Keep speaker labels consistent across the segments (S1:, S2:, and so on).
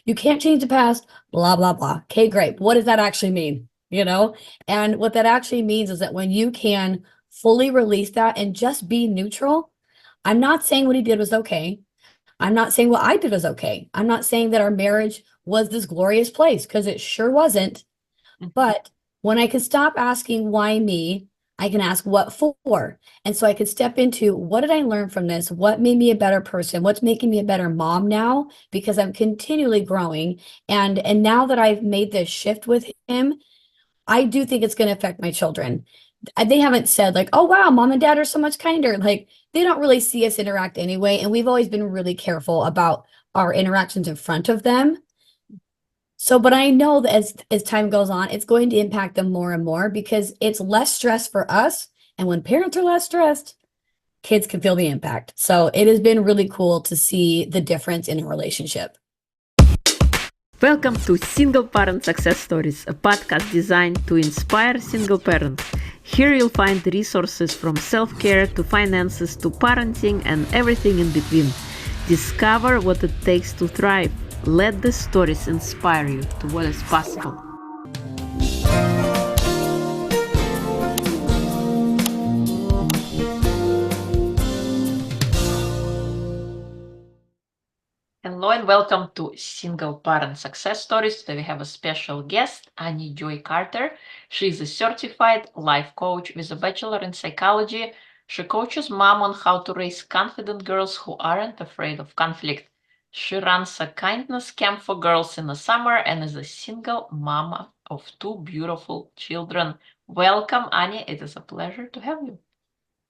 S1: you can't change the past, blah, blah, blah. Okay, great. What does that actually mean? And what that actually means is that when you can fully release that and just be neutral, I'm not saying what he did was okay. I'm not saying what I did was okay. I'm not saying that our marriage was this glorious place because it sure wasn't. But when I can stop asking why me, I can ask what for. And so I could step into what did I learn from this? What made me a better person? What's making me a better mom now? Because I'm continually growing. And now that I've made this shift with him, I do think it's going to affect my children. They haven't said like, oh wow, mom and dad are so much kinder. Like they don't really see us interact anyway. And we've always been really careful about our interactions in front of them. So, but I know that as time goes on, it's going to impact them more and more because it's less stress for us. And when parents are less stressed, kids can feel the impact. So it has been really cool to see the difference in a relationship.
S2: Welcome to Single Parent Success Stories, a podcast designed to inspire single parents. Here you'll find resources from self-care to finances to parenting and everything in between. Discover what it takes to thrive. Let the stories inspire you to what is possible. Hello and welcome to Single Parent Success Stories. Today we have a special guest, Annie Joy Carter. She is a certified life coach with a bachelor in psychology. She coaches mom on how to raise confident girls who aren't afraid of conflict. She runs a kindness camp for girls in the summer and is a single mama of 2 beautiful children. Welcome, Annie. It is a pleasure to have you.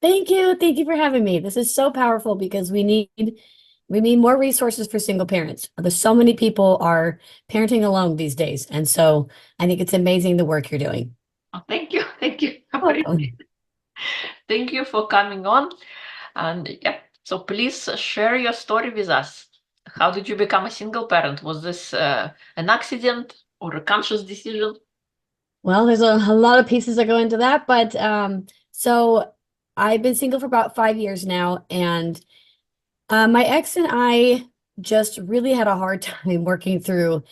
S1: Thank you. Thank you for having me. This is so powerful because we need more resources for single parents. There's so many people are parenting alone these days. And so I think it's amazing the work you're doing.
S2: Oh, thank you. Thank you.
S1: Welcome.
S2: Thank you for coming on. And yeah, so please share your story with us. How did you become a single parent? Was this an accident or a conscious decision?
S1: Well, there's a lot of pieces that go into that, but so I've been single for about 5 years now, and my ex and I just really had a hard time working through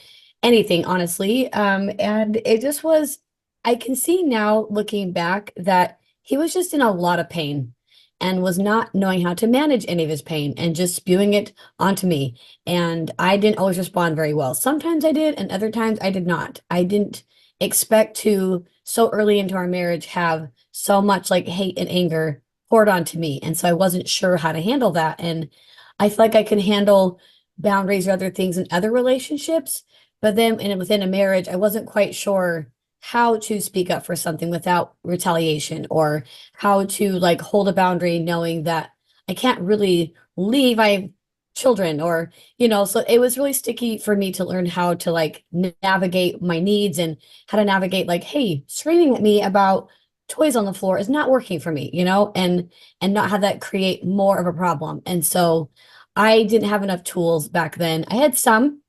S1: anything, honestly. And it just was, I can see now looking back that he was just in a lot of pain and was not knowing how to manage any of his pain and just spewing it onto me. And I didn't always respond very well. Sometimes I did, and other times I did not. I didn't expect to so early into our marriage have so much like hate and anger poured onto me. And so I wasn't sure how to handle that. And I feel like I can handle boundaries or other things in other relationships, but then within a marriage, I wasn't quite sure how to speak up for something without retaliation or how to like hold a boundary knowing that I can't really leave. I have children or, so it was really sticky for me to learn how to like navigate my needs and how to navigate like, hey, screaming at me about toys on the floor is not working for me, and not have that create more of a problem. And so I didn't have enough tools back then. I had some,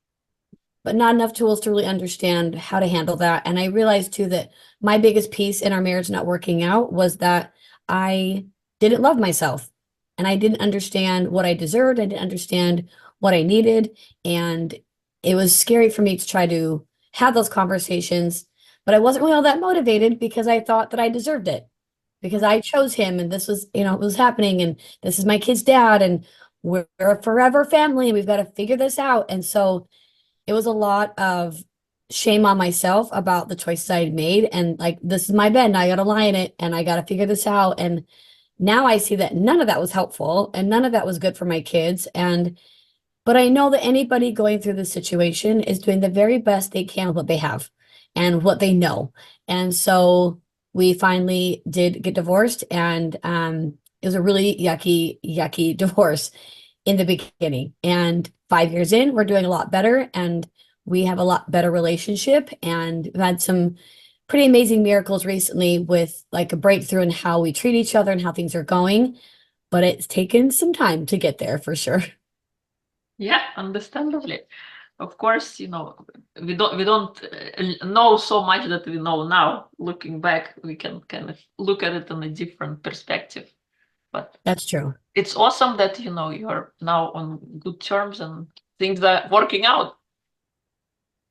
S1: but not enough tools to really understand how to handle that. And I realized too that my biggest piece in our marriage not working out was that I didn't love myself and I didn't understand what I deserved. I didn't understand what I needed. And it was scary for me to try to have those conversations, but I wasn't really all that motivated because I thought that I deserved it because I chose him and this was, it was happening and this is my kid's dad and we're a forever family and we've got to figure this out. And so it was a lot of shame on myself about the choices I had made. And like, this is my bed and I got to lie in it and I got to figure this out. And now I see that none of that was helpful and none of that was good for my kids. But I know that anybody going through this situation is doing the very best they can with what they have and what they know. And so we finally did get divorced and it was a really yucky divorce in the beginning. And 5 years in, we're doing a lot better and we have a lot better relationship. And we've had some pretty amazing miracles recently with like a breakthrough in how we treat each other and how things are going. But it's taken some time to get there for sure.
S2: Yeah, understandably. Of course, we don't know so much that we know now. Looking back, we can kind of look at it in a different perspective. But
S1: That's true.
S2: it's awesome that you're now on good terms and things are working out.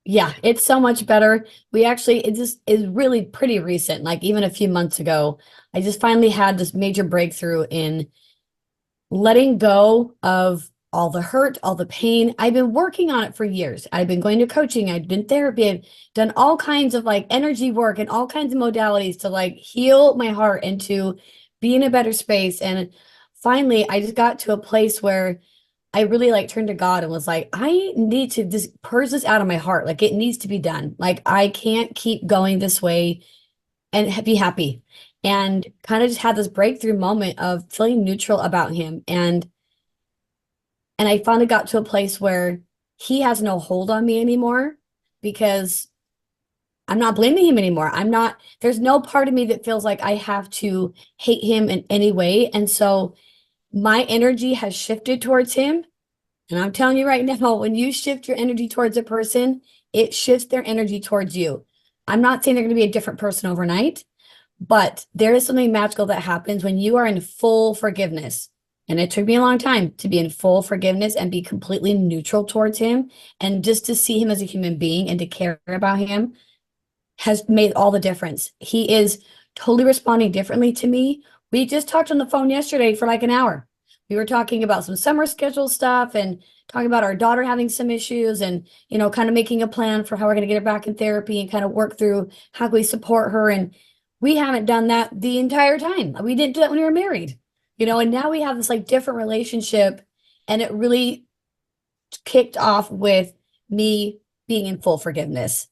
S1: Yeah, it's so much better. We actually, it just is really pretty recent. Like even a few months ago, I just finally had this major breakthrough in letting go of all the hurt, all the pain. I've been working on it for years. I've been going to coaching, I've been therapy, I've done all kinds of like energy work and all kinds of modalities to like heal my heart and to be in a better space. And finally, I just got to a place where I really like turned to God and was like, I need to just purge this out of my heart. Like it needs to be done. Like I can't keep going this way and be happy. And kind of just had this breakthrough moment of feeling neutral about him. And I finally got to a place where he has no hold on me anymore because I'm not blaming him anymore. There's no part of me that feels like I have to hate him in any way. And so my energy has shifted towards him. And I'm telling you right now, when you shift your energy towards a person, it shifts their energy towards you. I'm not saying they're going to be a different person overnight, but there is something magical that happens when you are in full forgiveness. And it took me a long time to be in full forgiveness and be completely neutral towards him. And just to see him as a human being and to care about him has made all the difference. He is totally responding differently to me. We just talked on the phone yesterday for like an hour. We were talking about some summer schedule stuff and talking about our daughter having some issues and, kind of making a plan for how we're going to get her back in therapy and kind of work through how we support her. And we haven't done that the entire time. We didn't do that when we were married, and now we have this like different relationship. And it really kicked off with me being in full forgiveness.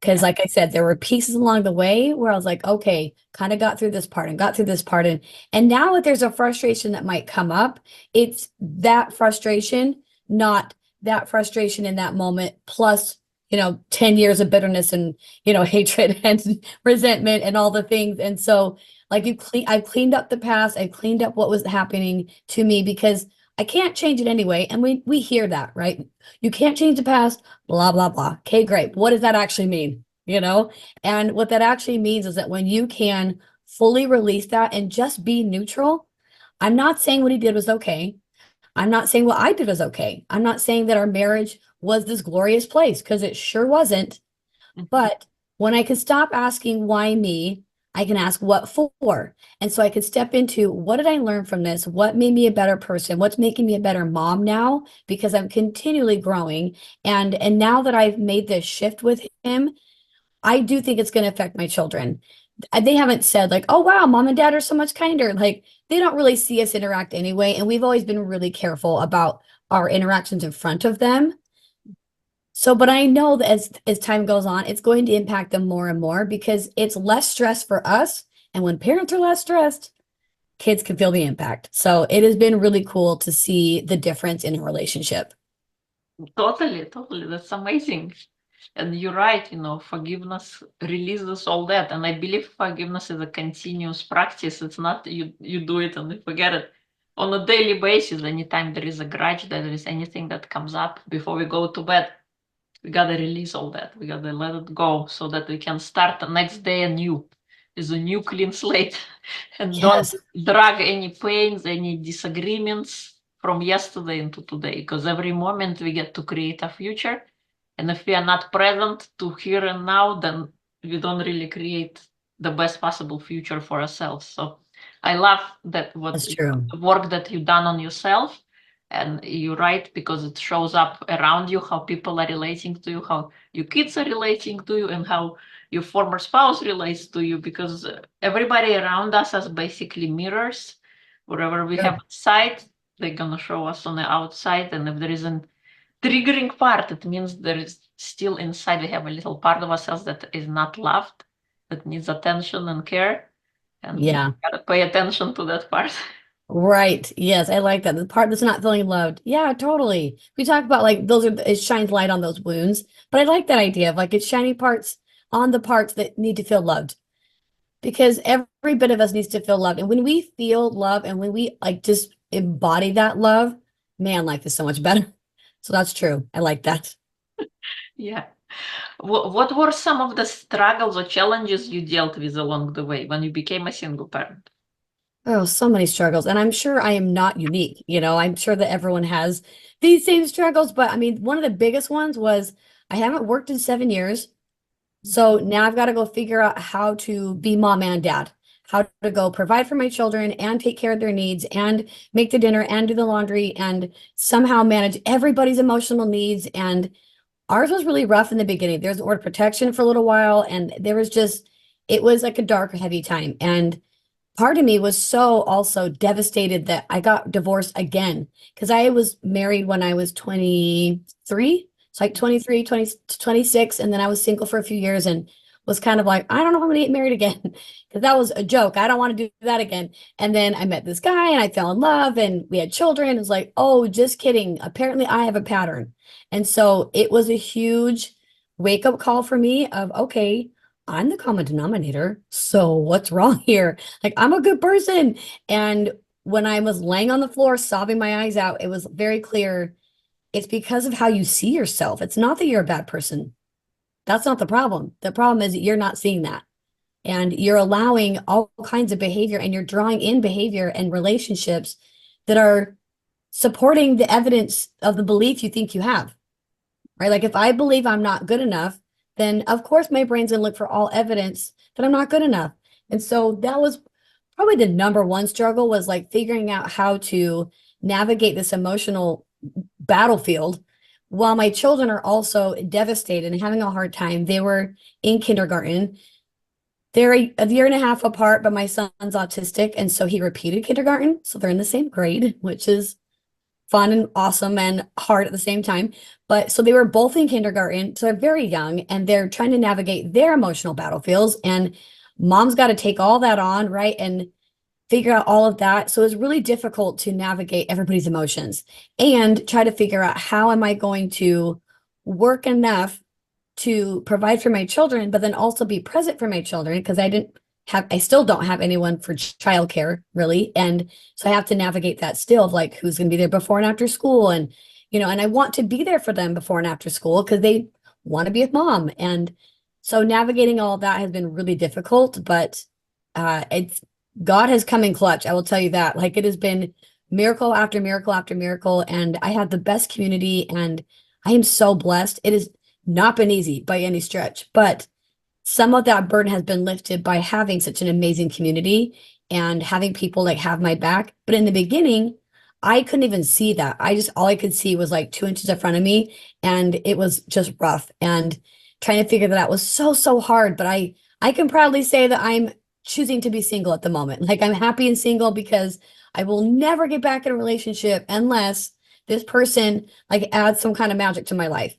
S1: Because,
S2: Yeah.
S1: like I said, there were pieces along the way where I was like, okay, kind of got through this part and got through this part. And now if there's a frustration that might come up, it's that frustration, not that frustration in that moment, plus, 10 years of bitterness and, hatred and resentment and all the things. And so, like, I've cleaned up the past, I've cleaned up what was happening to me because I can't change it anyway. And we hear that, right? You can't change the past, blah, blah, blah. Okay, great. What does that actually mean? And what that actually means is that when you can fully release that and just be neutral, I'm not saying what he did was okay. I'm not saying what I did was okay. I'm not saying that our marriage was this glorious place because it sure wasn't.
S2: Mhm.
S1: But when I can stop asking why me, I can ask what for. And so I could step into what did I learn from this? What made me a better person? What's making me a better mom now? Because I'm continually growing. And now that I've made this shift with him, I do think it's going to affect my children. They haven't said like, oh wow, mom and dad are so much kinder. Like they don't really see us interact anyway. And we've always been really careful about our interactions in front of them. So, but I know that as time goes on, it's going to impact them more and more because it's less stress for us. And when parents are less stressed, kids can feel the impact. So it has been really cool to see the difference in a relationship.
S2: Totally, totally. That's amazing. And you're right, forgiveness releases all that. And I believe forgiveness is a continuous practice. It's not you do it and you forget it. On a daily basis, anytime there is a grudge, there is anything that comes up before we go to bed, we gotta release all that. We gotta let it go so that we can start the next day anew. Is a new clean slate and don't
S1: Yes,
S2: drag any pains, any disagreements from yesterday into today. Because every moment we get to create a future. And if we are not present to here and now, then we don't really create the best possible future for ourselves. So I love that what
S1: that's true.
S2: the work that you've done on yourself. And you're right, because it shows up around you how people are relating to you, how your kids are relating to you, and how your former spouse relates to you, because everybody around us has basically mirrors. Wherever we have
S1: Good.
S2: inside, they're going to show us on the outside. And if there is a triggering part, it means there is still inside, we have a little part of ourselves that is not loved, that needs attention and care. And we
S1: Yeah.
S2: got to pay attention to that part.
S1: Right. Yes, I like that. The part that's not feeling loved. Yeah, totally. We talk about like those are it shines light on those wounds, but I like that idea of like it's shining parts on the parts that need to feel loved because every bit of us needs to feel loved. And when we feel love and when we like just embody that love, man, life is so much better. So that's true. I like that.
S2: Yeah. What were some of the struggles or challenges you dealt with along the way when you became a single parent?
S1: Oh, so many struggles. And I'm sure I am not unique. I'm sure that everyone has these same struggles. But I mean, one of the biggest ones was I haven't worked in 7 years. So now I've got to go figure out how to be mom and dad, how to go provide for my children and take care of their needs and make the dinner and do the laundry and somehow manage everybody's emotional needs. And ours was really rough in the beginning. There was word protection for a little while, and it was like a dark, heavy time. And part of me was so also devastated that I got divorced again because I was married when I was 23. It's like 23, 20 to 26. And then I was single for a few years and was kind of like, I don't know if I'm going to get married again because that was a joke. I don't want to do that again. And then I met this guy and I fell in love and we had children. It was like, oh, just kidding. Apparently, I have a pattern. And so it was a huge wake up call for me of, okay, I'm the common denominator. So what's wrong here? Like, I'm a good person. And when I was laying on the floor, sobbing my eyes out, it was very clear it's because of how you see yourself. It's not that you're a bad person. That's not the problem. The problem is that you're not seeing that. And you're allowing all kinds of behavior and you're drawing in behavior and relationships that are supporting the evidence of the belief you think you have, right? Like if I believe I'm not good enough, then of course my brain's gonna look for all evidence that I'm not good enough. And so that was probably the number one struggle was like figuring out how to navigate this emotional battlefield while my children are also devastated and having a hard time. They were in kindergarten. They're a year and a half apart, but my son's autistic. And so he repeated kindergarten. So they're in the same grade, which is fun and awesome and hard at the same time. But so they were both in kindergarten. So they're very young and they're trying to navigate their emotional battlefields. And mom's got to take all that on, right? And figure out all of that. So it's really difficult to navigate everybody's emotions and try to figure out how am I going to work enough to provide for my children, but then also be present for my children because I still don't have anyone for childcare really. And so I have to navigate that still of like who's going to be there before and after school. And I want to be there for them before and after school because they want to be with mom. And so navigating all of that has been really difficult, but it's God has come in clutch. I will tell you that. Like it has been miracle after miracle after miracle. And I have the best community and I am so blessed. It has not been easy by any stretch, but some of that burden has been lifted by having such an amazing community and having people like have my back. But in the beginning, I couldn't even see that. All I could see was like 2 inches in front of me and it was just rough and trying to figure that out was so, so hard. But I can proudly say that I'm choosing to be single at the moment. Like I'm happy and single because I will never get back in a relationship unless this person like adds some kind of magic to my life.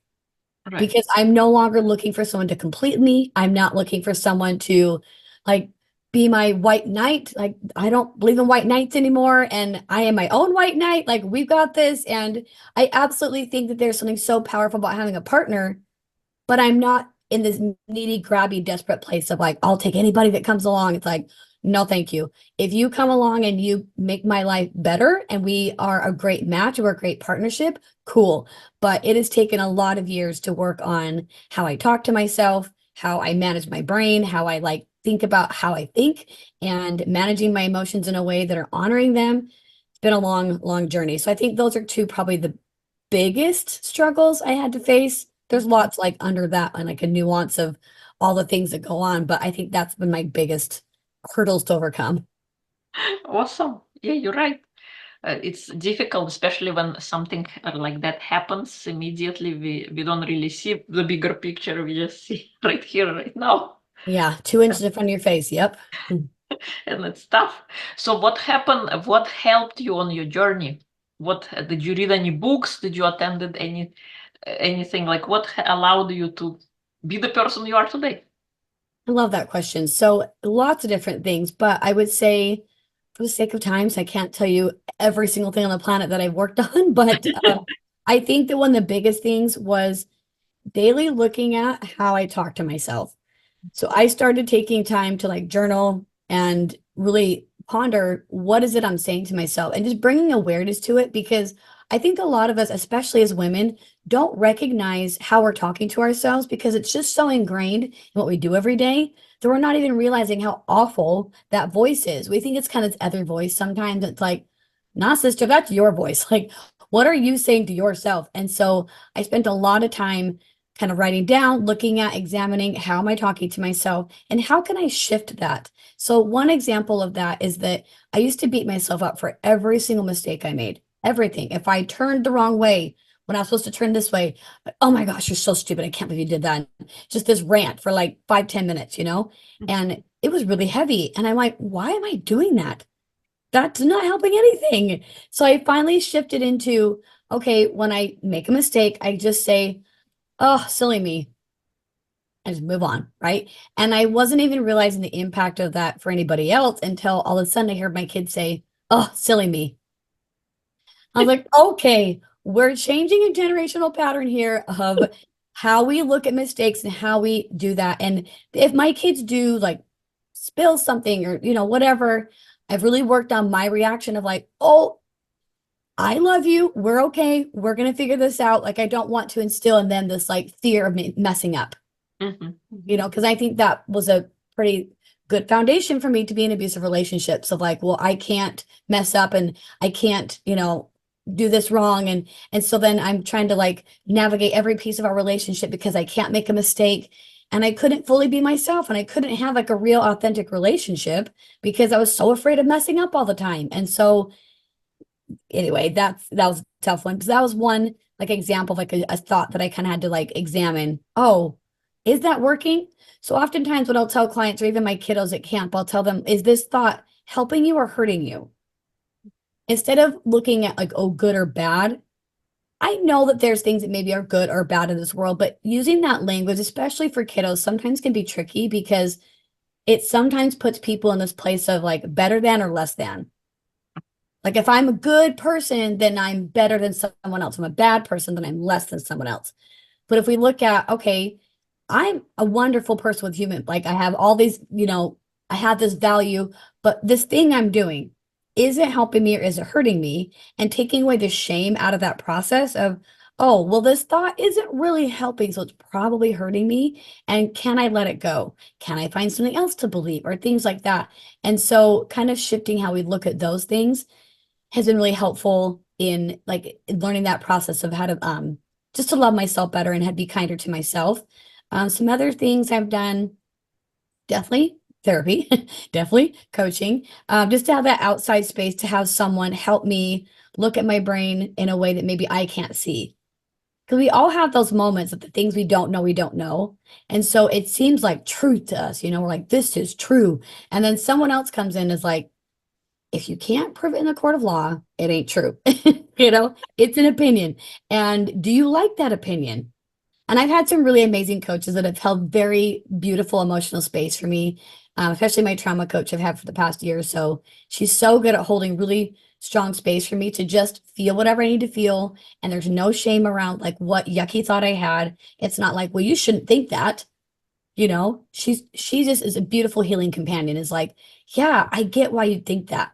S2: Right.
S1: Because I'm no longer looking for someone to complete me. I'm not looking for someone to like be my white knight. Like I don't believe in white knights anymore. And I am my own white knight. Like we've got this. And I absolutely think that there's something so powerful about having a partner, but I'm not in this needy, grabby, desperate place of like, I'll take anybody that comes along. It's like, no, thank you. If you come along and you make my life better and we are a great match, we're a great partnership, cool. But it has taken a lot of years to work on how I talk to myself, how I manage my brain, how I like think about how I think and managing my emotions in a way that are honoring them. It's been a long, long journey. So I think those are two probably the biggest struggles I had to face. There's lots like under that and like a nuance of all the things that go on, but I think that's been my biggest hurdles to overcome.
S2: Awesome. Yeah, you're right. It's difficult, especially when something like that happens immediately. We don't really see the bigger picture. We just see right here, right now.
S1: Yeah, 2 inches in front of your face. Yep.
S2: And it's tough. So what happened? What helped you on your journey? What did you read any books? Did you attended anything like what allowed you to be the person you are today?
S1: I love that question. So lots of different things, but I would say for the sake of time, so I can't tell you every single thing on the planet that I've worked on, but I think that one of the biggest things was daily looking at how I talk to myself. So I started taking time to like journal and really ponder what is it I'm saying to myself and just bringing awareness to it because I think a lot of us, especially as women, don't recognize how we're talking to ourselves because it's just so ingrained in what we do every day that we're not even realizing how awful that voice is. We think it's kind of this other voice. Sometimes it's like, nah, sister, that's your voice. Like, what are you saying to yourself? And so I spent a lot of time kind of writing down, looking at, examining how am I talking to myself and how can I shift that? So one example of that is that I used to beat myself up for every single mistake I made. Everything. If I turned the wrong way when I was supposed to turn this way, oh my gosh, you're so stupid. I can't believe you did that. Just this rant for like 5, 10 minutes, you know? And it was really heavy. And I'm like, why am I doing that? That's not helping anything. So I finally shifted into, okay, when I make a mistake, I just say, oh, silly me. And just move on, right? And I wasn't even realizing the impact of that for anybody else until all of a sudden I heard my kids say, oh, silly me. I was like, okay, we're changing a generational pattern here of how we look at mistakes and how we do that. And if my kids do like spill something or, whatever, I've really worked on my reaction of like, oh, I love you. We're okay. We're going to figure this out. Like, I don't want to instill in them this like fear of me messing up, because I think that was a pretty good foundation for me to be in abusive relationships of like, well, I can't mess up and I can't, do this wrong. And so then I'm trying to like navigate every piece of our relationship because I can't make a mistake. And I couldn't fully be myself and I couldn't have like a real authentic relationship because I was so afraid of messing up all the time. And so anyway, that was a tough one because that was one like example of like a thought that I kind of had to like examine. Oh, is that working? So oftentimes what I'll tell clients or even my kiddos at camp, I'll tell them, is this thought helping you or hurting you? Instead of looking at like, oh, good or bad, I know that there's things that maybe are good or bad in this world, but using that language, especially for kiddos, sometimes can be tricky because it sometimes puts people in this place of like better than or less than. Like if I'm a good person, then I'm better than someone else. If I'm a bad person, then I'm less than someone else. But if we look at, okay, I'm a wonderful person with human, like I have all these, I have this value, but this thing I'm doing, is it helping me or is it hurting me? And taking away the shame out of that process of, oh, well, this thought isn't really helping, so it's probably hurting me. And can I let it go? Can I find something else to believe or things like that? And so kind of shifting how we look at those things has been really helpful in like learning that process of how to just to love myself better and be kinder to myself. Some other things I've done, definitely therapy, definitely coaching, just to have that outside space to have someone help me look at my brain in a way that maybe I can't see. Because we all have those moments of the things we don't know, we don't know. And so it seems like truth to us, we're like, this is true. And then someone else comes in and is like, if you can't prove it in the court of law, it ain't true. It's an opinion. And do you like that opinion? And I've had some really amazing coaches that have held very beautiful emotional space for me, especially my trauma coach I've had for the past year or so. She's so good at holding really strong space for me to just feel whatever I need to feel. And there's no shame around like what yucky thought I had. It's not like, well, you shouldn't think that. She just is a beautiful healing companion. Is like, yeah, I get why you think that.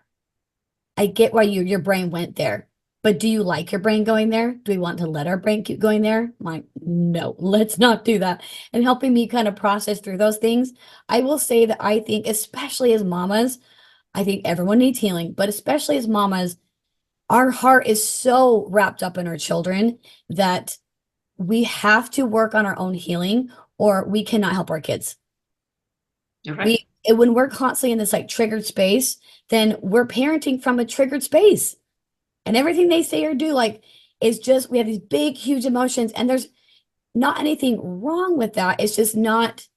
S1: I get why your brain went there. But do you like your brain going there? Do we want to let our brain keep going there? I'm like, no, let's not do that. And helping me kind of process through those things. I will say that I think, especially as mamas, I think everyone needs healing, but especially as mamas, our heart is so wrapped up in our children that we have to work on our own healing or we cannot help our kids.
S2: You're right.
S1: When we're constantly in this like triggered space, then we're parenting from a triggered space. And everything they say or do, like, is just we have these big, huge emotions, and there's not anything wrong with that. It's just not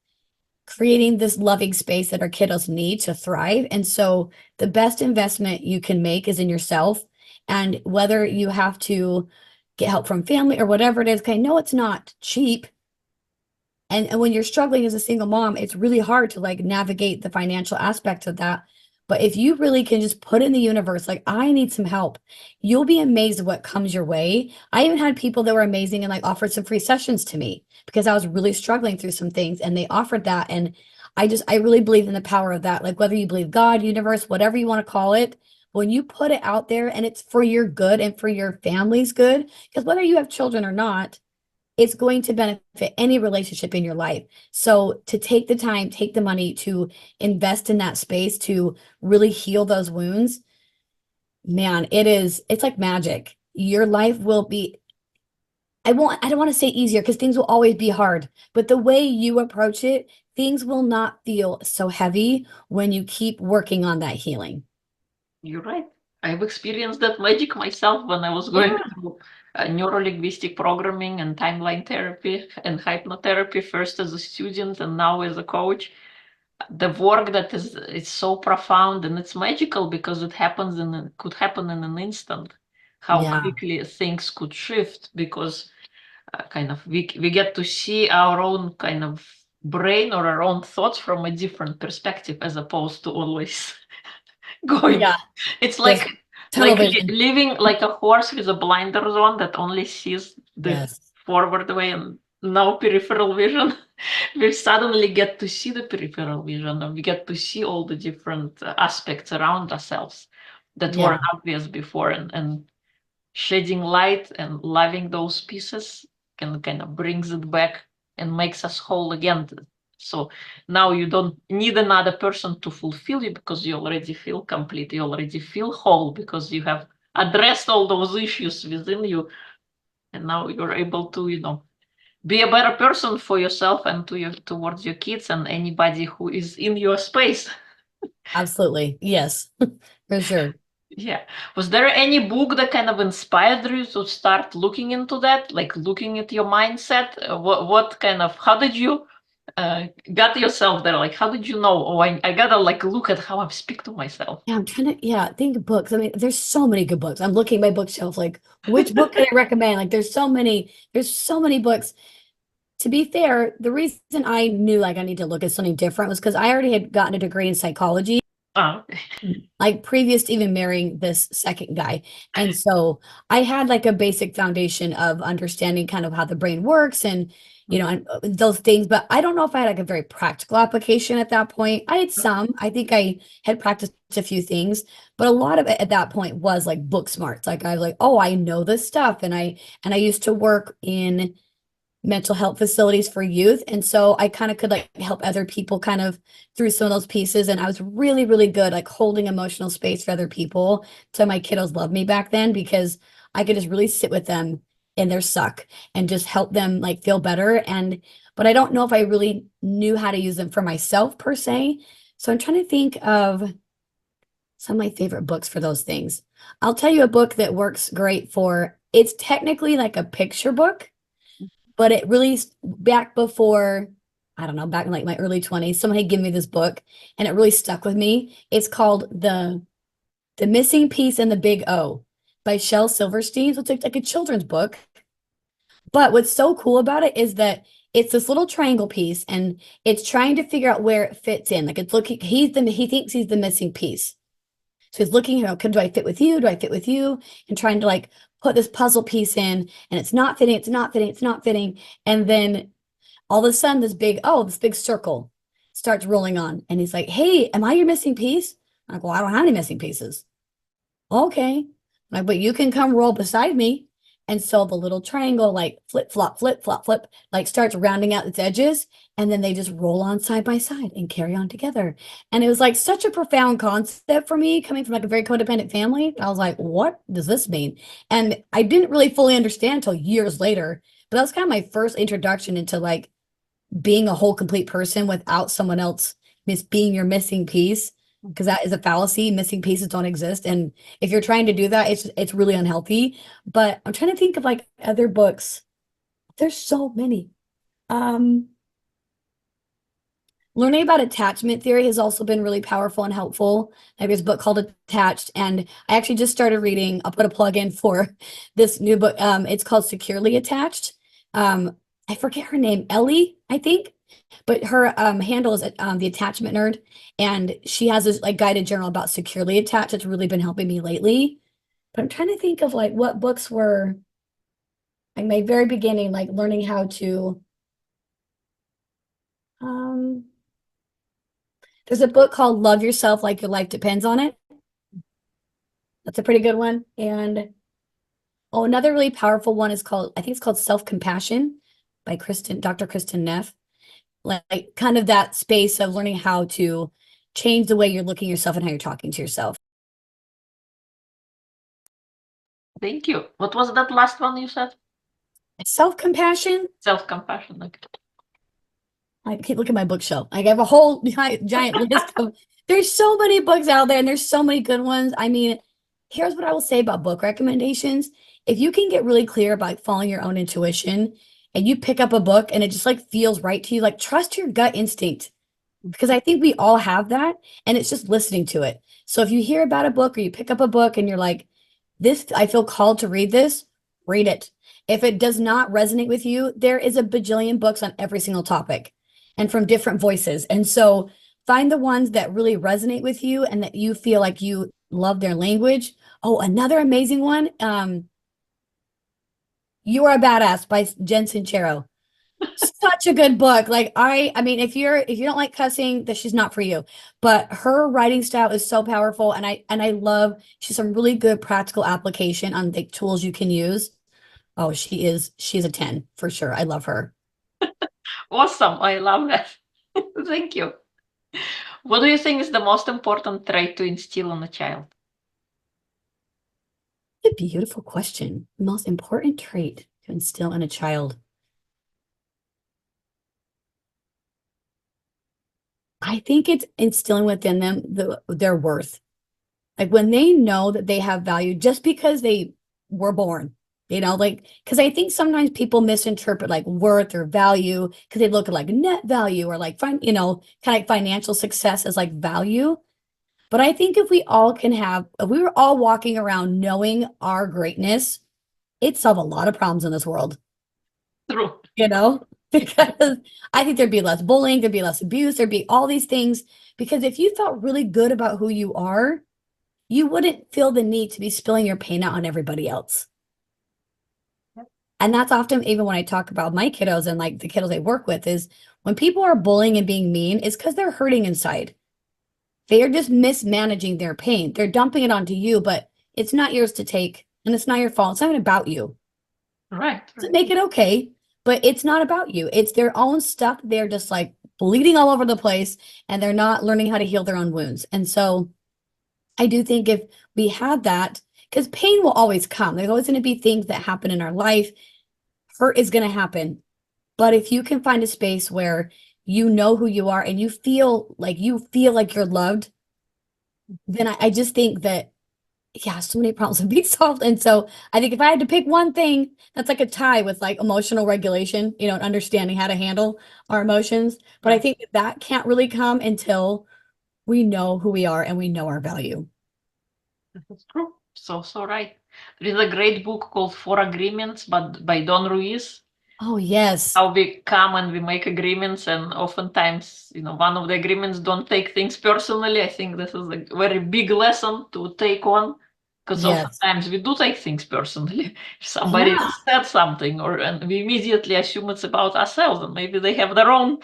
S1: creating this loving space that our kiddos need to thrive. And so the best investment you can make is in yourself. And whether you have to get help from family or whatever it is, okay, no, it's not cheap. And when you're struggling as a single mom, it's really hard to like navigate the financial aspects of that. But if you really can just put in the universe, like, I need some help, you'll be amazed at what comes your way. I even had people that were amazing and like offered some free sessions to me because I was really struggling through some things and they offered that. And I really believe in the power of that. Like, whether you believe God, universe, whatever you want to call it, When you put it out there and it's for your good and for your family's good, because whether you have children or not, it's going to benefit any relationship in your life. So to take the time, take the money to invest in that space to really heal those wounds, man, it's like magic. Your life will be, I don't want to say easier because things will always be hard, but the way you approach it, things will not feel so heavy when you keep working on that healing.
S2: You're right. I've experienced that magic myself when I was going
S1: Yeah.
S2: through neuro-linguistic programming and timeline therapy and hypnotherapy, first as a student and now as a coach. The work that is it's so profound and it's magical because it happens could happen in an instant. How
S1: Yeah.
S2: quickly things could shift because kind of we get to see our own kind of brain or our own thoughts from a different perspective as opposed to always going.
S1: Yeah.
S2: It's
S1: Just tunnel vision.
S2: living like a horse with a blinders on that only sees the
S1: Yes.
S2: forward way and no peripheral vision. We suddenly get to see the peripheral vision and we get to see all the different aspects around ourselves that weren't
S1: Yeah.
S2: obvious before, and shedding light and loving those pieces can kind of brings it back and makes us whole again. So now you don't need another person to fulfill you because you already feel complete. You already feel whole because you have addressed all those issues within you. And now you're able to, be a better person for yourself and towards your kids and anybody who is in your space.
S1: Absolutely. Yes. For sure.
S2: Yeah. Was there any book that kind of inspired you to start looking into that, like looking at your mindset? What kind of, how did you got yourself there? Like, how did you know? Oh, I gotta like look at how I speak to myself.
S1: Yeah, I'm trying to, yeah, think of books. I mean, there's so many good books. I'm looking at my bookshelf, like, which book can I recommend? Like, there's so many books. To be fair, the reason I knew like I need to look at something different was because I already had gotten a degree in psychology,
S2: Oh,
S1: like previous to even marrying this second guy. And so I had like a basic foundation of understanding kind of how the brain works and, and those things. But I don't know if I had like a very practical application at that point. I had some, I think I had practiced a few things, but a lot of it at that point was like book smarts. Like I was like, oh, I know this stuff. And I used to work in mental health facilities for youth. And so I kind of could like help other people kind of through some of those pieces. And I was really, really good like holding emotional space for other people. So my kiddos loved me back then because I could just really sit with them in their suck and just help them like feel better. But I don't know if I really knew how to use them for myself per se. So I'm trying to think of some of my favorite books for those things. I'll tell you a book that works great for, it's technically like a picture book, but it really back before, I don't know, back in like my early 20s, someone had given me this book and it really stuck with me. It's called The Missing Piece and the Big O by Shel Silverstein. So it's like a children's book. But what's so cool about it is that it's this little triangle piece and it's trying to figure out where it fits in. Like it's looking, he thinks he's the missing piece. So he's looking, do I fit with you? Do I fit with you? And trying to like put this puzzle piece in and it's not fitting, it's not fitting, it's not fitting. And then all of a sudden this big circle starts rolling on. And he's like, hey, am I your missing piece? I'm like, well, I don't have any missing pieces. Okay. Like, but you can come roll beside me. And so the little triangle, like flip, flop, flip, like starts rounding out its edges. And then they just roll on side by side and carry on together. And it was like such a profound concept for me coming from like a very codependent family. I was like, what does this mean? And I didn't really fully understand until years later. But that was kind of my first introduction into like being a whole complete person without someone else being your missing piece, because that is a fallacy. Missing pieces don't exist, and if you're trying to do that, it's really unhealthy. But I'm trying to think of like other books. There's so many. um Learning about attachment theory has also been really powerful and helpful. Like there's a book called Attached, and I actually just started reading. I'll put a plug in for this new book. It's called Securely Attached. I forget her name, Ellie, I think, but her handle is the Attachment Nerd, and she has this like guided journal about securely attached. It's really been helping me lately. But I'm trying to think of like what books were like my very beginning, like learning how to. Um, there's a book called Love Yourself Like Your Life Depends on It. That's a pretty good one. And oh, another really powerful one is called, I think it's called Self-Compassion by Dr. Kristen Neff. Like kind of that space of learning how to change the way you're looking at yourself and how you're talking to yourself.
S2: Thank you. What was that last one you said?
S1: Self-compassion.
S2: Self-compassion. Okay.
S1: I can't look at my bookshelf. I have a whole giant list of, there's so many books out there and there's so many good ones. I mean, here's what I will say about book recommendations. If you can get really clear about following your own intuition and you pick up a book and it just like feels right to you, like trust your gut instinct because I think we all have that and it's just listening to it. So if you hear about a book or you pick up a book and you're like, this, I feel called to read this, read it. If it does not resonate with you, there is a bajillion books on every single topic and from different voices. And so find the ones that really resonate with you and that you feel like you love their language. Oh, another amazing one. You Are a Badass by Jen Sincero. Such a good book. Like I mean, if you don't like cussing, that she's not for you. But her writing style is so powerful, and I love she's some really good practical application on the tools you can use. Oh, she's a 10 for sure. I love her.
S2: Awesome. I love that. Thank you. What do you think is the most important trait to instill in a child?
S1: A beautiful question. Most important trait to instill in a child. I think it's instilling within them their worth. Like when they know that they have value just because they were born, like, because I think sometimes people misinterpret like worth or value because they look at like net value or like, kind of like financial success as like value. But I think if we were all walking around knowing our greatness, it'd solve a lot of problems in this world,
S2: True.
S1: because I think there'd be less bullying, there'd be less abuse, there'd be all these things. Because if you felt really good about who you are, you wouldn't feel the need to be spilling your pain out on everybody else. And that's often even when I talk about my kiddos and like the kiddos I work with is when people are bullying and being mean, it's because they're hurting inside. They are just mismanaging their pain. They're dumping it onto you, but it's not yours to take. And it's not your fault. It's not even about you.
S2: Right.
S1: To make it okay, but it's not about you. It's their own stuff. They're just like bleeding all over the place and they're not learning how to heal their own wounds. And so I do think if we had that, because pain will always come, there's always going to be things that happen in our life. Hurt is going to happen. But if you can find a space where you know who you are and you feel like you're loved, then I just think that, yeah, so many problems would be solved. And so I think if I had to pick one thing, that's like a tie with like emotional regulation, and understanding how to handle our emotions. But I think that can't really come until we know who we are and we know our value.
S2: That's true. So right. There is a great book called Four Agreements, but by Don Ruiz.
S1: Oh, yes.
S2: How we come and we make agreements, and oftentimes, one of the agreements don't take things personally. I think this is a very big lesson to take on, because
S1: Yes.
S2: oftentimes we do take things personally. If somebody
S1: Yeah.
S2: said something, and we immediately assume it's about ourselves, and maybe they have their own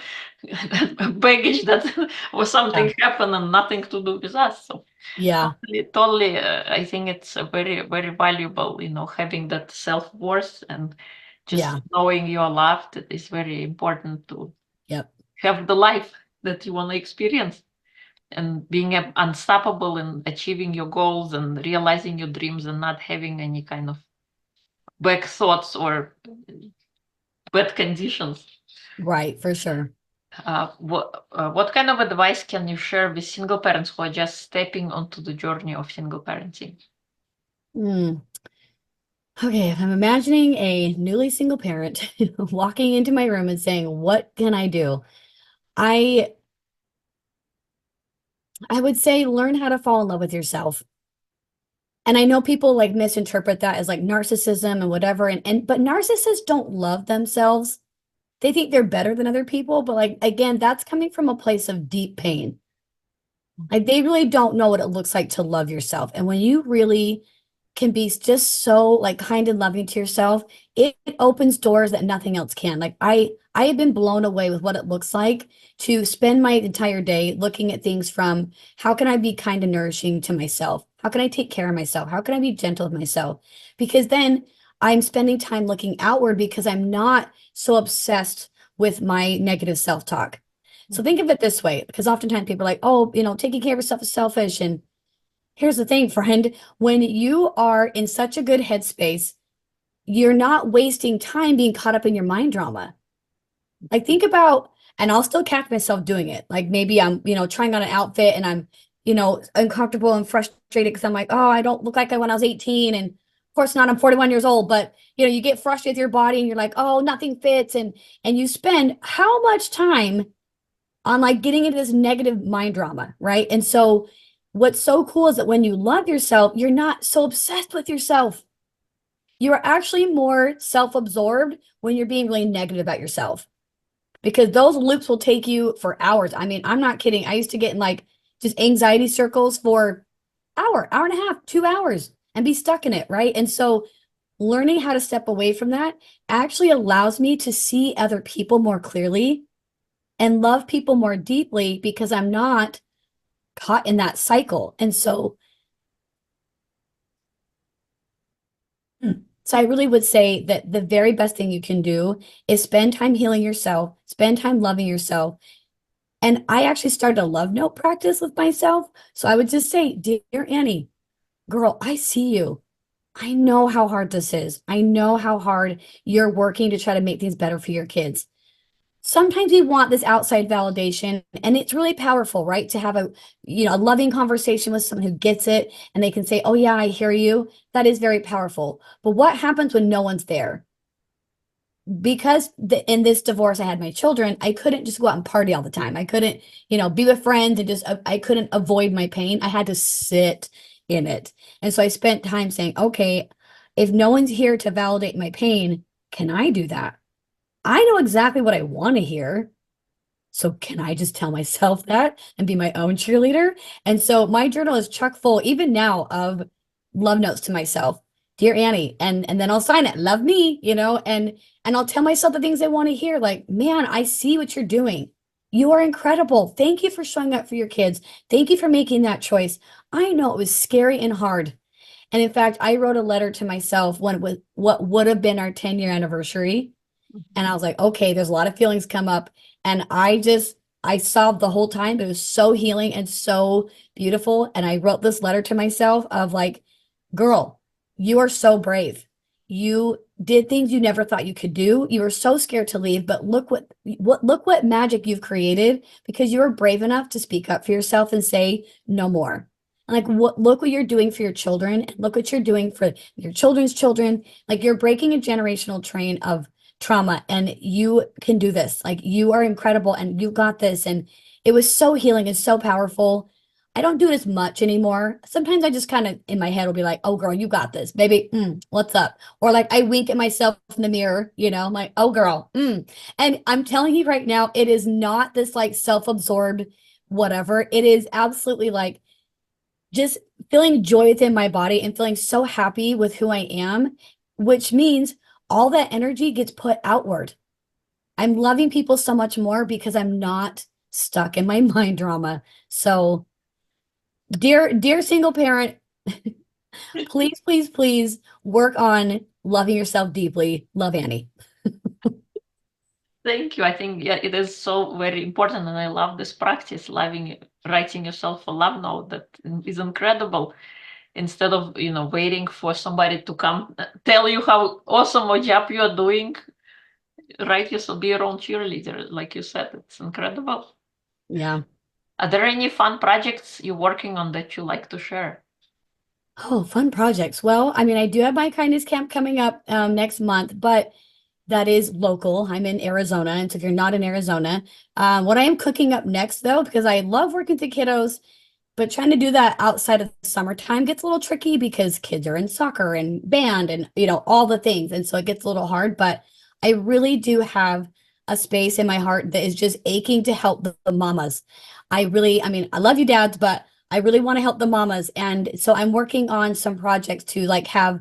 S2: baggage that or something happened and nothing to do with us. So
S1: Yeah.
S2: totally, I think it's a very, very valuable, having that self-worth and just
S1: Yeah.
S2: knowing you're loved is very important to
S1: Yep.
S2: have the life that you want to experience, and being unstoppable in achieving your goals and realizing your dreams and not having any kind of back thoughts or bad conditions.
S1: Right. For sure.
S2: What kind of advice can you share with single parents who are just stepping onto the journey of single parenting?
S1: Mm. Okay, if I'm imagining a newly single parent walking into my room and saying, "What can I do?" I I would say learn how to fall in love with yourself. And I know people like misinterpret that as like narcissism and whatever, and but narcissists don't love themselves. They think they're better than other people, but like again, that's coming from a place of deep pain. Like they really don't know what it looks like to love yourself. And when you really can be just so like kind and loving to yourself, it opens doors that nothing else can. Like I have been blown away with what it looks like to spend my entire day looking at things from how can I be kind and nourishing to myself? How can I take care of myself? How can I be gentle with myself? Because then I'm spending time looking outward because I'm not so obsessed with my negative self-talk. So think of it this way, because oftentimes people are like, oh, taking care of yourself is selfish. And here's the thing, friend, when you are in such a good headspace, you're not wasting time being caught up in your mind drama. Like think about, and I'll still catch myself doing it. Like maybe I'm, trying on an outfit and I'm, uncomfortable and frustrated because I'm like, oh, I don't look like I when I was 18. And of course not, I'm 41 years old, but you get frustrated with your body and you're like, oh, nothing fits. And you spend how much time on like getting into this negative mind drama, right? And so what's so cool is that when you love yourself, you're not so obsessed with yourself. You're actually more self-absorbed when you're being really negative about yourself because those loops will take you for hours. I mean, I'm not kidding. I used to get in like just anxiety circles for hour and a half, 2 hours and be stuck in it, right? And so learning how to step away from that actually allows me to see other people more clearly and love people more deeply because I'm not caught in that cycle. And so, so I really would say that the very best thing you can do is spend time healing yourself, spend time loving yourself. And I actually started a love note practice with myself. So I would just say, Dear Annie, girl, I see you. I know how hard this is. I know how hard you're working to try to make things better for your kids. Sometimes we want this outside validation, and it's really powerful, right? To have a loving conversation with someone who gets it and they can say, oh yeah, I hear you. That is very powerful. But what happens when no one's there? Because in this divorce, I had my children, I couldn't just go out and party all the time. I couldn't, be with friends and just, I couldn't avoid my pain. I had to sit in it. And so I spent time saying, okay, if no one's here to validate my pain, can I do that? I know exactly what I want to hear. So can I just tell myself that and be my own cheerleader? And so my journal is chock full, even now, of love notes to myself. Dear Annie, and then I'll sign it, love me, and I'll tell myself the things I want to hear, like, man, I see what you're doing. You are incredible. Thank you for showing up for your kids. Thank you for making that choice. I know it was scary and hard. And in fact, I wrote a letter to myself when it was what would have been our 10-year anniversary. And I was like, okay, there's a lot of feelings come up. And I sobbed the whole time. It was so healing and so beautiful. And I wrote this letter to myself of like, girl, you are so brave. You did things you never thought you could do. You were so scared to leave, but look what magic you've created because you were brave enough to speak up for yourself and say no more. And like look what you're doing for your children and look what you're doing for your children's children. Like you're breaking a generational train of trauma and you can do this. Like you are incredible and you got this. And it was so healing and so powerful. I don't do it as much anymore. Sometimes I just kind of in my head will be like, oh girl, you got this, baby. What's up? Or like I wink at myself in the mirror, I'm like, oh girl. And I'm telling you right now, it is not this like self-absorbed whatever. It is absolutely like just feeling joy within my body and feeling so happy with who I am, which means all that energy gets put outward. I'm loving people so much more because I'm not stuck in my mind drama. So, dear single parent, please, please, please work on loving yourself deeply. Love Annie.
S2: Thank you. I think yeah, it is so very important, and I love this practice, writing yourself a love note. That is incredible. Instead of waiting for somebody to come tell you how awesome a job you are doing, write yourself, be your own cheerleader, like you said. It's incredible.
S1: Yeah.
S2: Are there any fun projects you're working on that you like to share?
S1: Oh, fun projects. Well, I mean, I do have my kindness camp coming up next month, but that is local. I'm in Arizona. And so if you're not in Arizona, what I am cooking up next, though, because I love working with the kiddos, but trying to do that outside of the summertime gets a little tricky because kids are in soccer and band and, all the things. And so it gets a little hard, but I really do have a space in my heart that is just aching to help the mamas. I mean, I love you dads, but I really want to help the mamas. And so I'm working on some projects to like have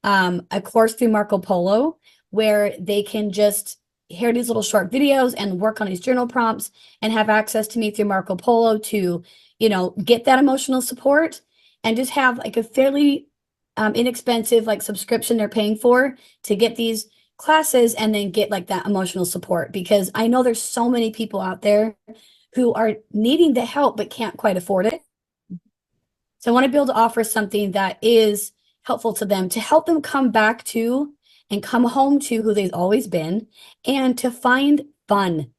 S1: a course through Marco Polo where they can just hear these little short videos and work on these journal prompts and have access to me through Marco Polo to, get that emotional support and just have like a fairly inexpensive like subscription they're paying for to get these classes and then get like that emotional support, because I know there's so many people out there who are needing the help but can't quite afford it. So I want to be able to offer something that is helpful to them, to help them come back to and come home to who they've always been, and to find fun.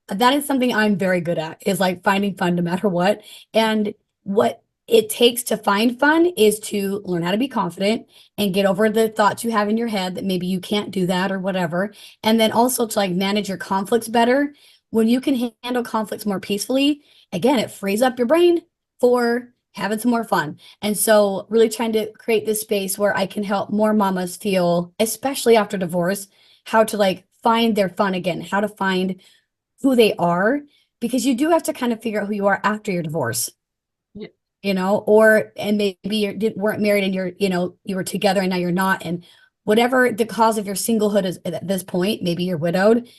S1: That is something I'm very good at, is like finding fun no matter what. And what it takes to find fun is to learn how to be confident and get over the thoughts you have in your head that maybe you can't do that or whatever. And then also to like manage your conflicts better. When you can handle conflicts more peacefully, again, it frees up your brain for having some more fun. And so really trying to create this space where I can help more mamas feel, especially after divorce, how to like find their fun again, how to find who they are, because you do have to kind of figure out who you are after your divorce,
S2: Yeah.
S1: or and maybe weren't married and you were together and now you're not, and whatever the cause of your singlehood is at this point, maybe you're widowed,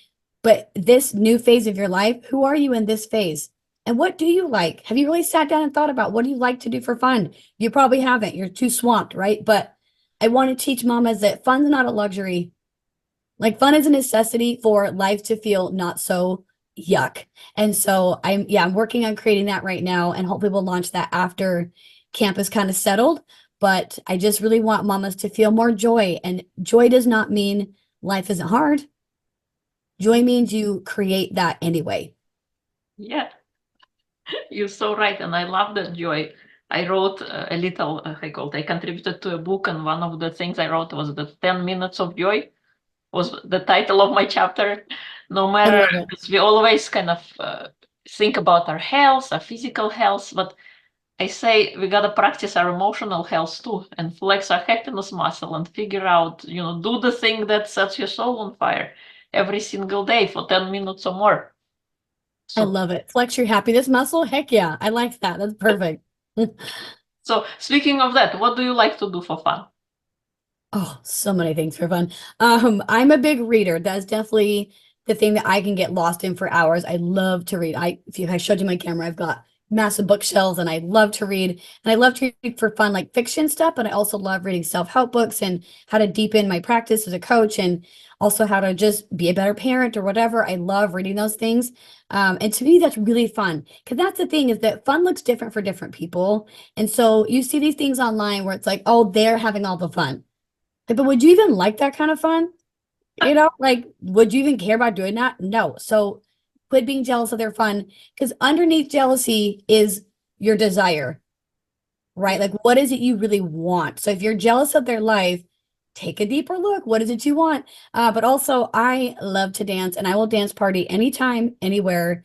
S1: but this new phase of your life, who are you in this phase? And what do you like? Have you really sat down and thought about what do you like to do for fun? You probably haven't. You're too swamped, right? But I want to teach mamas that fun's not a luxury. Like fun is a necessity for life to feel not so yuck. And so I'm working on creating that right now, and hopefully we'll launch that after camp is kind of settled. But I just really want mamas to feel more joy. And joy does not mean life isn't hard. Joy means you create that anyway.
S2: Yeah, you're so right. And I love that joy. I wrote a little, I contributed to a book, and one of the things I wrote was the 10 minutes of joy was the title of my chapter. No
S1: I
S2: matter,
S1: love it.
S2: because we always kind of think about our health, our physical health, but I say we gotta practice our emotional health too, and flex our happiness muscle and figure out, do the thing that sets your soul on fire every single day for 10 minutes or more.
S1: I
S2: So,
S1: love it. Flex your happiness muscle. Heck yeah. I like that. That's perfect.
S2: so speaking of that, what do you like to do for fun?
S1: Oh, so many things for fun. I'm a big reader. That's definitely the thing that I can get lost in for hours. I love to read. If I showed you my camera, I've got massive bookshelves and I love to read. And I love to read for fun, like fiction stuff, but I also love reading self-help books and how to deepen my practice as a coach, and also how to just be a better parent or whatever. I love reading those things. And to me, that's really fun, because that's the thing, is that fun looks different for different people. And so you see these things online where it's like, oh, they're having all the fun. Like, but would you even like that kind of fun? Like, would you even care about doing that? No. So quit being jealous of their fun, because underneath jealousy is your desire, right? Like, what is it you really want? So if you're jealous of their life, take a deeper look. What is it you want? But also, I love to dance, and I will dance party anytime, anywhere.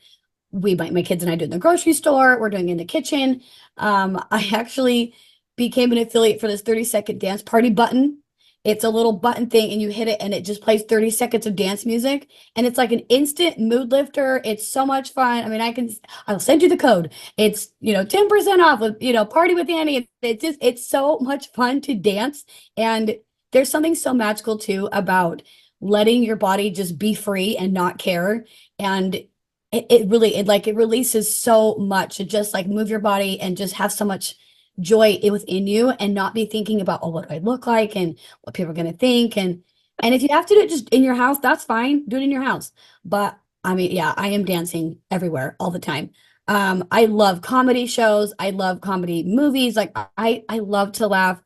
S1: My kids and I do it in the grocery store. We're doing it in the kitchen. I actually became an affiliate for this 30-second dance party button. It's a little button thing, and you hit it and it just plays 30 seconds of dance music. And it's like an instant mood lifter. It's so much fun. I mean, I'll send you the code. It's, 10% off with, party with Annie. It's so much fun to dance. And there's something so magical too about letting your body just be free and not care. And it releases so much to just like move your body and just have so much joy within you, and not be thinking about, oh, what do I look like and what people are going to think. And if you have to do it just in your house, that's fine. Do it in your house. But I mean, yeah, I am dancing everywhere all the time. I love comedy shows. I love comedy movies. Like I love to laugh.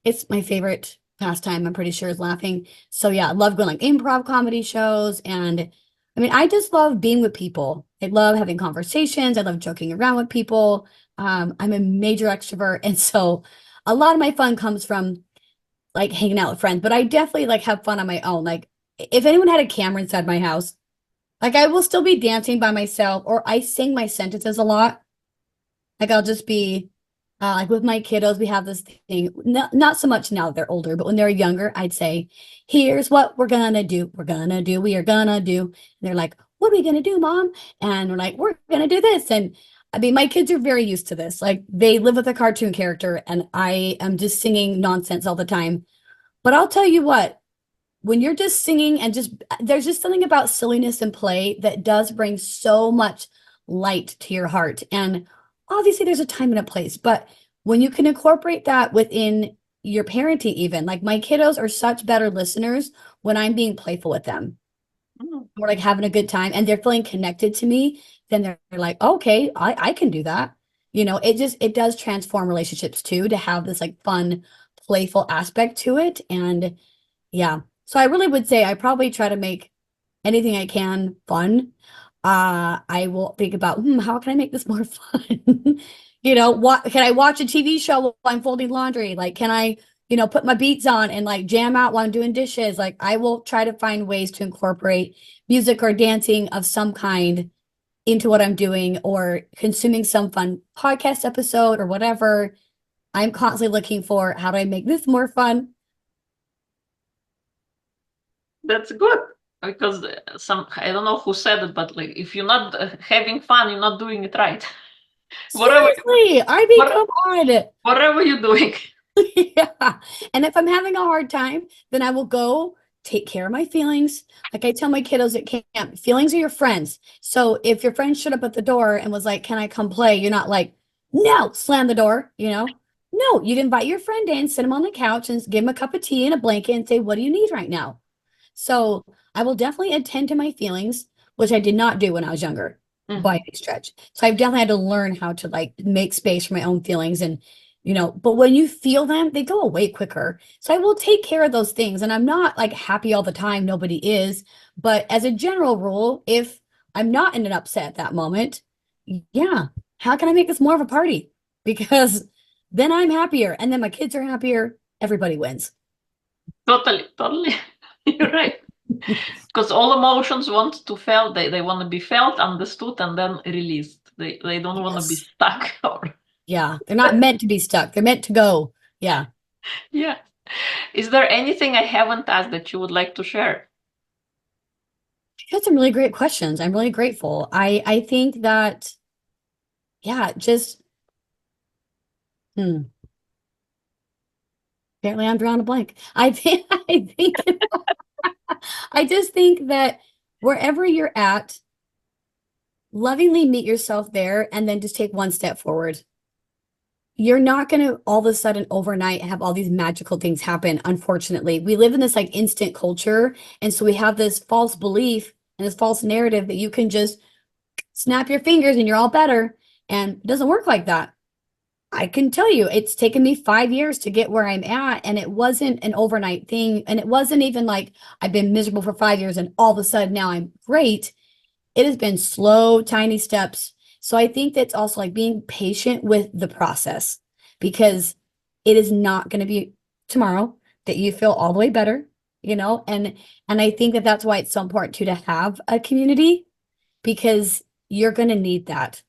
S1: It's my favorite pastime, I'm pretty sure, is laughing. So yeah, I love going like improv comedy shows. And I mean, I just love being with people. I love having conversations. I love joking around with people. I'm a major extrovert. And so a lot of my fun comes from like hanging out with friends, but I definitely like have fun on my own. Like if anyone had a camera inside my house, like I will still be dancing by myself, or I sing my sentences a lot. Like I'll just be like with my kiddos, we have this thing, not so much now that they're older, but when they're younger, I'd say, here's what we're gonna do. We are gonna do. And they're like, what are we gonna do, mom? And we're like, we're gonna do this. And I mean, my kids are very used to this. Like they live with a cartoon character, and I am just singing nonsense all the time. But I'll tell you what, when you're just singing and there's just something about silliness and play that does bring so much light to your heart. And obviously there's a time and a place, but when you can incorporate that within your parenting, even like my kiddos are such better listeners when I'm being playful with them.
S2: Mm.
S1: We're like having a good time and they're feeling connected to me, then they're like, okay, I can do that. It does transform relationships too, to have this like fun, playful aspect to it. And yeah, so I really would say I probably try to make anything I can fun. I will think about, how can I make this more fun? What can I watch a TV show while I'm folding laundry? Like, can I, put my beats on and like jam out while I'm doing dishes? Like, I will try to find ways to incorporate music or dancing of some kind into what I'm doing or consuming some fun podcast episode or whatever. I'm constantly looking for how do I make this more fun?
S2: That's good because I don't know who said it, but like if you're not having fun, you're not doing it right. whatever,
S1: Seriously, I mean,
S2: what,
S1: come on.
S2: whatever you're doing.
S1: Yeah. And if I'm having a hard time, then I will go take care of my feelings. Like I tell my kiddos at camp, feelings are your friends. So if your friend showed up at the door and was like, can I come play? You're not like, no, slam the door, No, you'd invite your friend in, sit him on the couch and give him a cup of tea and a blanket and say, what do you need right now? So I will definitely attend to my feelings, which I did not do when I was younger by any stretch. So I've definitely had to learn how to like make space for my own feelings and but when you feel them, they go away quicker. So I will take care of those things. And I'm not like happy all the time. Nobody is. But as a general rule, if I'm not in an upset at that moment, yeah, how can I make this more of a party? Because then I'm happier and then my kids are happier. Everybody wins.
S2: Totally, totally. You're right. Because all emotions want to felt, they want to be felt, understood, and then released. They don't want to be
S1: Yes.
S2: stuck. Or
S1: Yeah. They're not meant to be stuck. They're meant to go. Yeah.
S2: yeah. Is there anything I haven't asked that you would like to share?
S1: You had some really great questions. I'm really grateful. I think that, yeah, just apparently I'm drawing a blank. I just think that wherever you're at, lovingly meet yourself there and then just take one step forward. You're not going to all of a sudden overnight have all these magical things happen. Unfortunately, we live in this like instant culture. And so we have this false belief and this false narrative that you can just snap your fingers and you're all better. And it doesn't work like that. I can tell you, it's taken me 5 years to get where I'm at. And it wasn't an overnight thing. And it wasn't even like I've been miserable for 5 years and all of a sudden now I'm great. It has been slow, tiny steps. So I think that's also like being patient with the process because it is not going to be tomorrow that you feel all the way better, and I think that that's why it's so important to have a community because you're going to need that.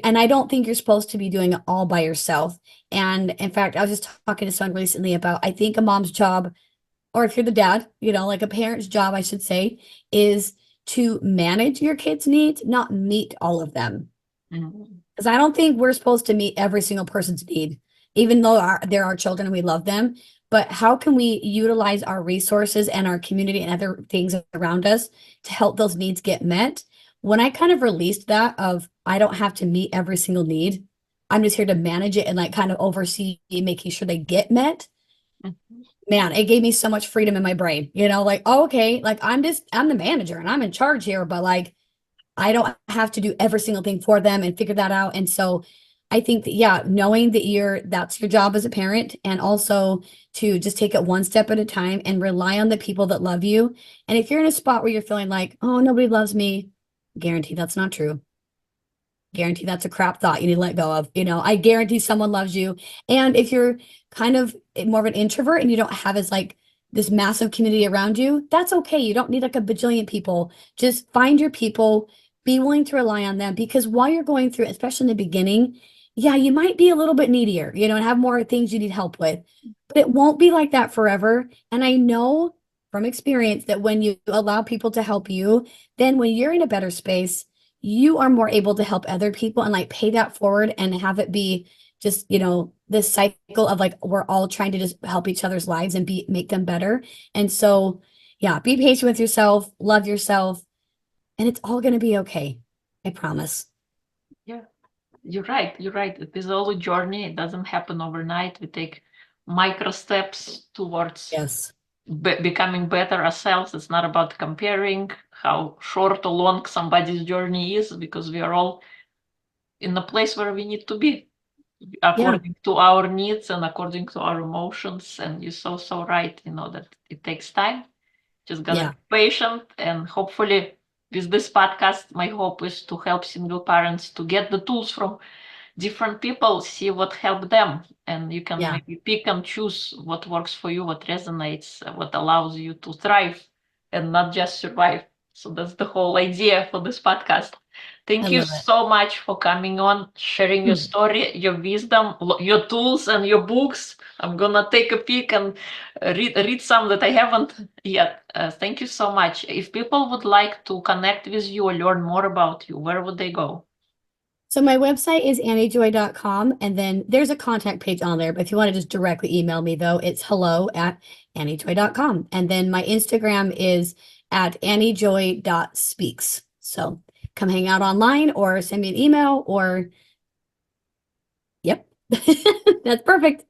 S1: And I don't think you're supposed to be doing it all by yourself. And in fact, I was just talking to someone recently about I think a mom's job, or if you're the dad, like a parent's job, I should say, is to manage your kids' needs, not meet all of them.
S2: Mhm.
S1: Because I don't think we're supposed to meet every single person's need, even though they're our children and we love them. But how can we utilize our resources and our community and other things around us to help those needs get met? When I kind of released that of I don't have to meet every single need, I'm just here to manage it and like kind of oversee making sure they get met.
S2: Mhm.
S1: Man, it gave me so much freedom in my brain, like, oh, okay, like I'm the manager and I'm in charge here, but like I don't have to do every single thing for them and figure that out. And so I think that, yeah, knowing that that's your job as a parent and also to just take it one step at a time and rely on the people that love you. And if you're in a spot where you're feeling like, oh, nobody loves me, guarantee that's not true. Guarantee that's a crap thought you need to let go of. I guarantee someone loves you. And if you're kind of more of an introvert and you don't have as like this massive community around you, that's okay. You don't need like a bajillion people. Just find your people, be willing to rely on them because while you're going through, especially in the beginning, yeah, you might be a little bit needier, and have more things you need help with, but it won't be like that forever. And I know from experience that when you allow people to help you, then when you're in a better space, you are more able to help other people and like pay that forward and have it be just, this cycle of like we're all trying to just help each other's lives and make them better. And so, yeah, be patient with yourself, love yourself, and it's all going to be okay. I promise.
S2: Yeah. You're right. You're right. It is all a journey. It doesn't happen overnight. We take micro steps towards
S1: Yes.
S2: becoming better ourselves. It's not about comparing how short or long somebody's journey is, because we are all in the place where we need to be
S1: Yeah.
S2: according to our needs and according to our emotions. And you're so right, that it takes time. Just gotta
S1: Yeah.
S2: be patient, and hopefully with this podcast, my hope is to help single parents to get the tools from different people, see what help them, and you can
S1: Yeah.
S2: maybe pick and choose what works for you, what resonates, what allows you to thrive and not just survive. So that's the whole idea for this podcast.
S1: I
S2: Thank you
S1: love it.
S2: so much for coming on, sharing your story, your wisdom, your tools, and your books. I'm gonna take a peek and read some that I haven't yet. Thank you so much. If people would like to connect with you or learn more about you, where would they go?
S1: So my website is anniejoy.com, and then there's a contact page on there. But if you want to just directly email me, though, it's hello@anniejoy.com. And then my Instagram is at anniejoy.speaks. So come hang out online or send me an email or, yep, that's perfect.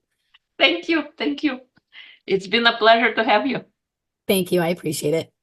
S2: Thank you. Thank you. It's been a pleasure to have you.
S1: Thank you. I appreciate it.